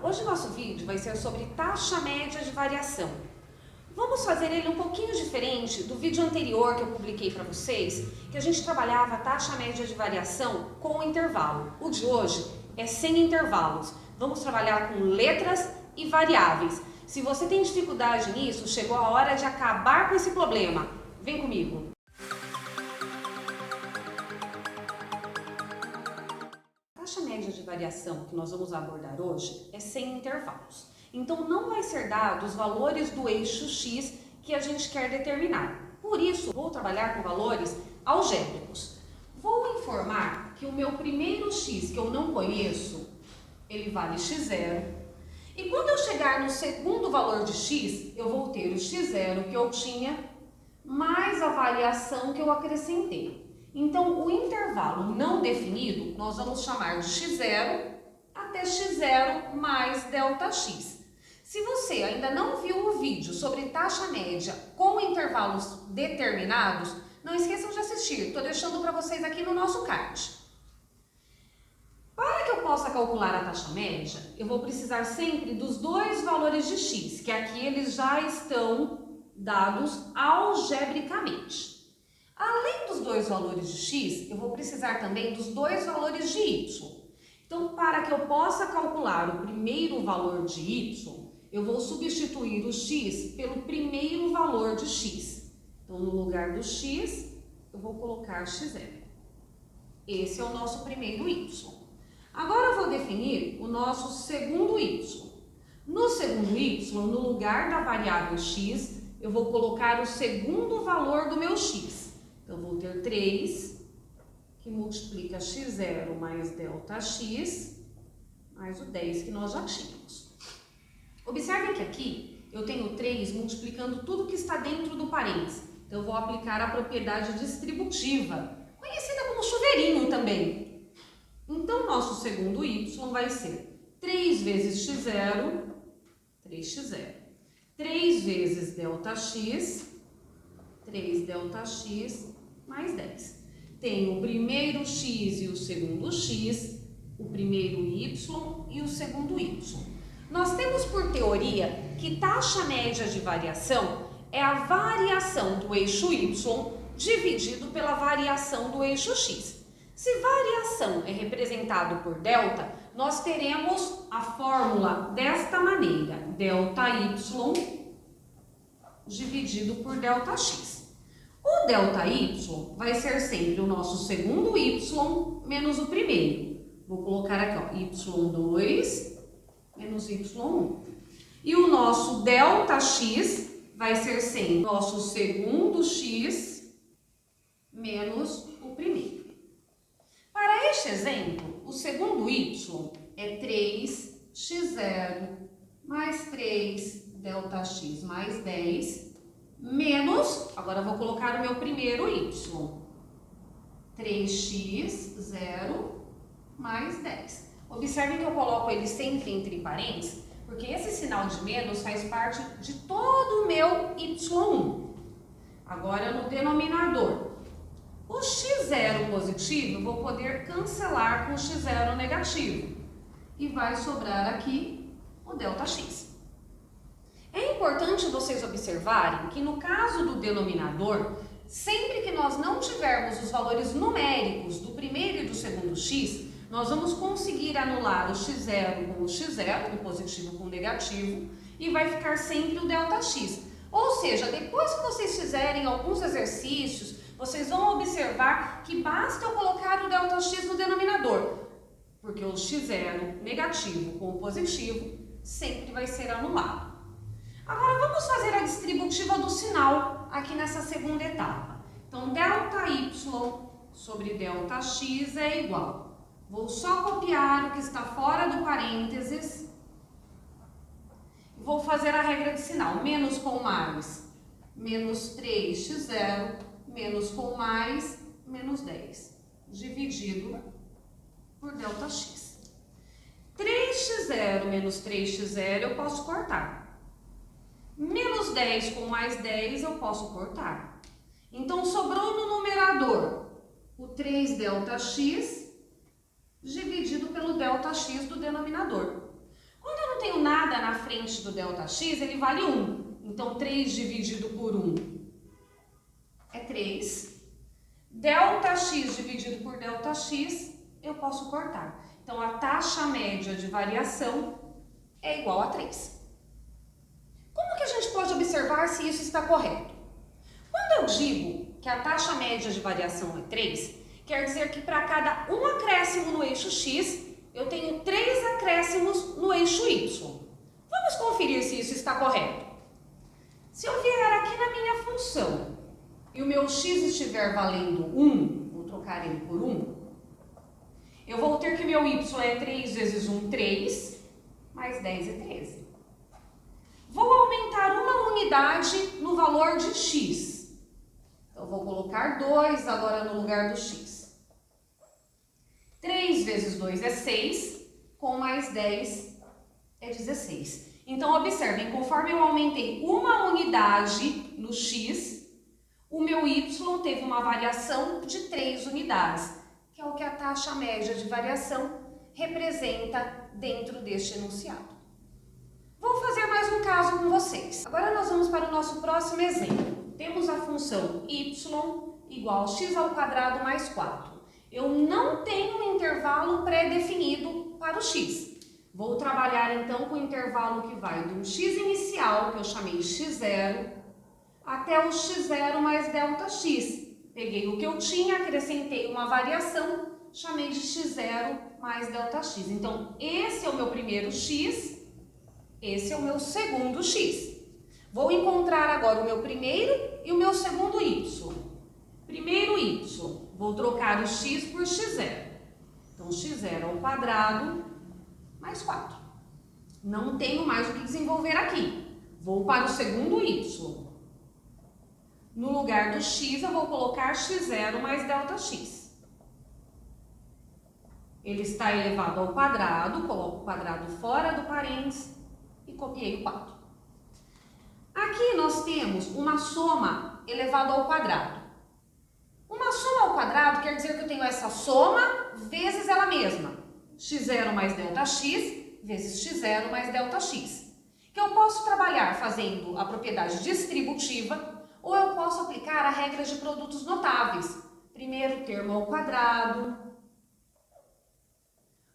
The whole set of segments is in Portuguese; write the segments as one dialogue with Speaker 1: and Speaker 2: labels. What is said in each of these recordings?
Speaker 1: Hoje o nosso vídeo vai ser sobre taxa média de variação. Vamos fazer ele um pouquinho diferente do vídeo anterior que eu publiquei para vocês, que a gente trabalhava a taxa média de variação com intervalo. O de hoje é sem intervalos. Vamos trabalhar com letras e variáveis. Se você tem dificuldade nisso, chegou a hora de acabar com esse problema. Vem comigo! A taxa média de variação que nós vamos abordar hoje é sem intervalos. Então não vai ser dado os valores do eixo X que a gente quer determinar. Por isso, vou trabalhar com valores algébricos. Vou informar que o meu primeiro X, que eu não conheço, ele vale x0. E quando eu chegar no segundo valor de x, eu vou ter o x0 que eu tinha, mais a variação que eu acrescentei. Então, o intervalo não definido, nós vamos chamar de x0 até x0 mais ΔX. Se você ainda não viu o vídeo sobre taxa média com intervalos determinados, não esqueçam de assistir, estou deixando para vocês aqui no nosso card. Para que eu possa calcular a taxa média, eu vou precisar sempre dos dois valores de x, que aqui eles já estão dados algebricamente. Além dos dois valores de x, eu vou precisar também dos dois valores de y. Então, para que eu possa calcular o primeiro valor de y, eu vou substituir o x pelo primeiro valor de x. Então, no lugar do x, eu vou colocar x0. Esse é o nosso primeiro y. Agora, eu vou definir o nosso segundo y. No segundo y, no lugar da variável x, eu vou colocar o segundo valor do meu x. Então, eu vou ter 3, que multiplica x0 mais ΔX, mais o 10 que nós já tínhamos. Observem que aqui eu tenho 3 multiplicando tudo que está dentro do parênteses. Então, eu vou aplicar a propriedade distributiva, conhecida como chuveirinho também. Então, nosso segundo y vai ser 3 vezes x0, 3x0. 3 vezes ΔX, 3ΔX, mais 10. Tenho o primeiro x e o segundo x, o primeiro y e o segundo y. Nós temos por teoria que taxa média de variação é a variação do eixo y dividido pela variação do eixo x. Se variação é representado por delta, nós teremos a fórmula desta maneira, ΔY dividido por ΔX. O ΔY vai ser sempre o nosso segundo y menos o primeiro. Vou colocar aqui, ó, y2 menos y1. E o nosso ΔX vai ser sempre o nosso segundo x menos o primeiro. Para este exemplo, o segundo y é 3x0 mais 3ΔX mais 10 menos, agora eu vou colocar o meu primeiro y, 3x0 mais 10. Observem que eu coloco ele sempre entre parênteses, porque esse sinal de menos faz parte de todo o meu y1. Agora no denominador. O x0 positivo eu vou poder cancelar com o x0 negativo. E vai sobrar aqui o ΔX. É importante vocês observarem que no caso do denominador, sempre que nós não tivermos os valores numéricos do primeiro e do segundo x, nós vamos conseguir anular o x0 com o x0, o positivo com o negativo, e vai ficar sempre o ΔX. Ou seja, depois que vocês fizerem alguns exercícios, vocês vão observar que basta eu colocar o ΔX no denominador, porque o x0 negativo com o positivo sempre vai ser anulado. Agora vamos fazer a distributiva do sinal aqui nessa segunda etapa. Então, ΔY sobre ΔX é igual. Vou só copiar o que está fora do parênteses. Vou fazer a regra de sinal. Menos com mais, menos 3x0, menos com mais, menos 10. Dividido por ΔX. 3x0 menos 3x0 eu posso cortar. Menos 10 com mais 10 eu posso cortar. Então, sobrou no numerador o 3ΔX dividido pelo ΔX do denominador. Quando eu não frente do ΔX, ele vale 1. Então, 3 dividido por 1 é 3. ΔX dividido por ΔX, eu posso cortar. Então, a taxa média de variação é igual a 3. Como que a gente pode observar se isso está correto? Quando eu digo que a taxa média de variação é 3, quer dizer que para cada um acréscimo no eixo X, eu tenho 3 acréscimos no eixo Y. Vamos conferir se isso está correto. Se eu vier aqui na minha função e o meu X estiver valendo 1, vou trocar ele por 1, eu vou ter que meu Y é 3 vezes 1, 3, mais 10 é 13. Vou aumentar uma unidade no valor de X. Então, eu vou colocar 2 agora no lugar do X. 3 vezes 2 é 6, com mais 10 é 16. Então, observem, conforme eu aumentei uma unidade no X, o meu Y teve uma variação de 3 unidades, que é o que a taxa média de variação representa dentro deste enunciado. Vou fazer mais um caso com vocês. Agora nós vamos para o nosso próximo exemplo. Temos a função y igual a x² mais 4. Eu não tenho um intervalo pré-definido para o x. Vou trabalhar então com o intervalo que vai do x inicial, que eu chamei de x0, até o x0 mais ΔX. Peguei o que eu tinha, acrescentei uma variação, chamei de x0 mais ΔX. Então, esse é o meu primeiro x, esse é o meu segundo x. Vou encontrar agora o meu primeiro e o meu segundo y. Primeiro y, vou trocar o x por x0. Então, x² mais 4. Não tenho mais o que desenvolver aqui. Vou para o segundo y. No lugar do x, eu vou colocar x0 mais ΔX. Ele está elevado ao quadrado, coloco o quadrado fora do parênteses e copiei o 4. Aqui nós temos uma soma elevada ao quadrado. Uma soma ao quadrado quer dizer que eu tenho essa soma vezes ela mesma. x0 mais ΔX vezes x0 mais ΔX. Que eu posso trabalhar fazendo a propriedade distributiva ou eu posso aplicar a regra de produtos notáveis. Primeiro termo ao quadrado,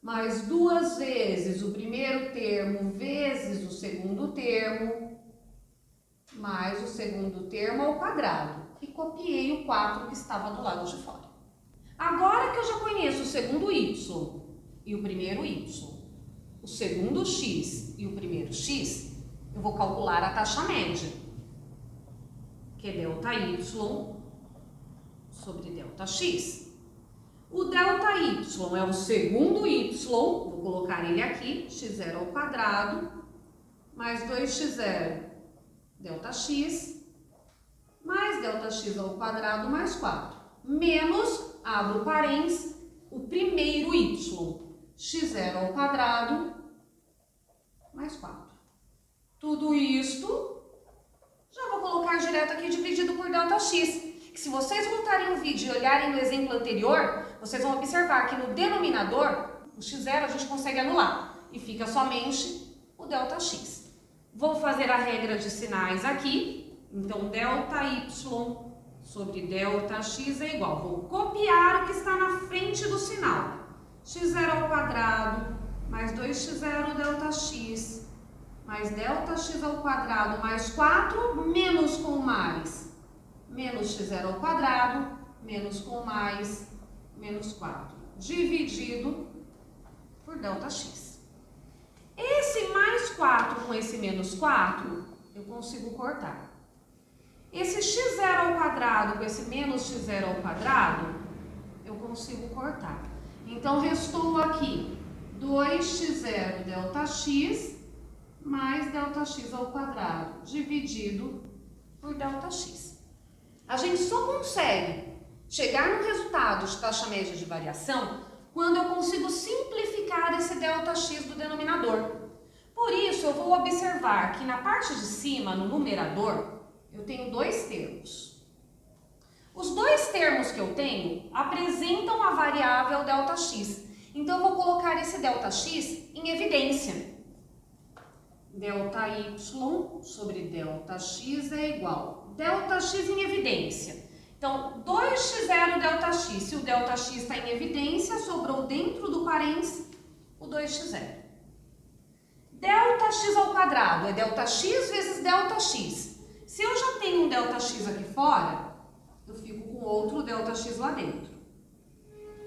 Speaker 1: mais 2 vezes o primeiro termo vezes o segundo termo, mais o segundo termo ao quadrado. E copiei o 4 que estava do lado de fora. Agora que eu já conheço o segundo y e o primeiro y, o segundo x e o primeiro x, eu vou calcular a taxa média, que é ΔY sobre ΔX. O ΔY é o segundo y, vou colocar ele aqui, x0² mais 2x0 ΔX mais ΔX² mais 4, menos, abro parênteses, o primeiro y, x0² mais 4. Tudo isto, já vou colocar direto aqui dividido por ΔX. Que se vocês voltarem o vídeo e olharem no exemplo anterior, vocês vão observar que no denominador, o x0 a gente consegue anular e fica somente o ΔX. Vou fazer a regra de sinais aqui. Então, ΔY sobre ΔX é igual. Vou copiar o que está na frente do sinal. x0² mais 2x0 ΔX mais ΔX² mais 4 menos com mais. Menos x0² menos com mais menos 4. Dividido por ΔX. Esse mais 4 com esse menos 4, eu consigo cortar. Esse x0² com esse menos x0², eu consigo cortar. Então, restou aqui 2x0 ΔX mais ΔX² dividido por ΔX. A gente só consegue chegar no resultado de taxa média de variação quando eu consigo simplificar esse ΔX do denominador. Por isso, eu vou observar que na parte de cima, no numerador, eu tenho 2 termos. Os 2 termos que eu tenho apresentam a variável ΔX. Então, eu vou colocar esse ΔX em evidência. Δy sobre Δx é igual. Δx em evidência. Então, 2x0 Δx. Se o Δx está em evidência, sobrou dentro do parênteses o 2x0. Δx ao quadrado é Δx vezes Δx. Se eu já tenho um Δx aqui fora, eu fico com outro Δx lá dentro,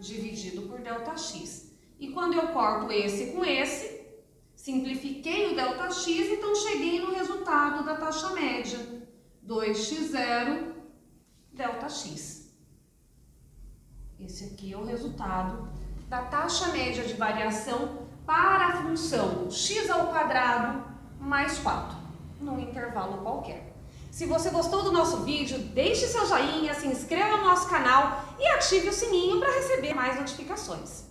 Speaker 1: dividido por Δx. E quando eu corto esse com esse, simplifiquei o Δx, então cheguei no resultado da taxa média. 2x0 Δx. Esse aqui é o resultado da taxa média de variação para a função x ao quadrado mais 4, num intervalo qualquer. Se você gostou do nosso vídeo, deixe seu joinha, se inscreva no nosso canal e ative o sininho para receber mais notificações.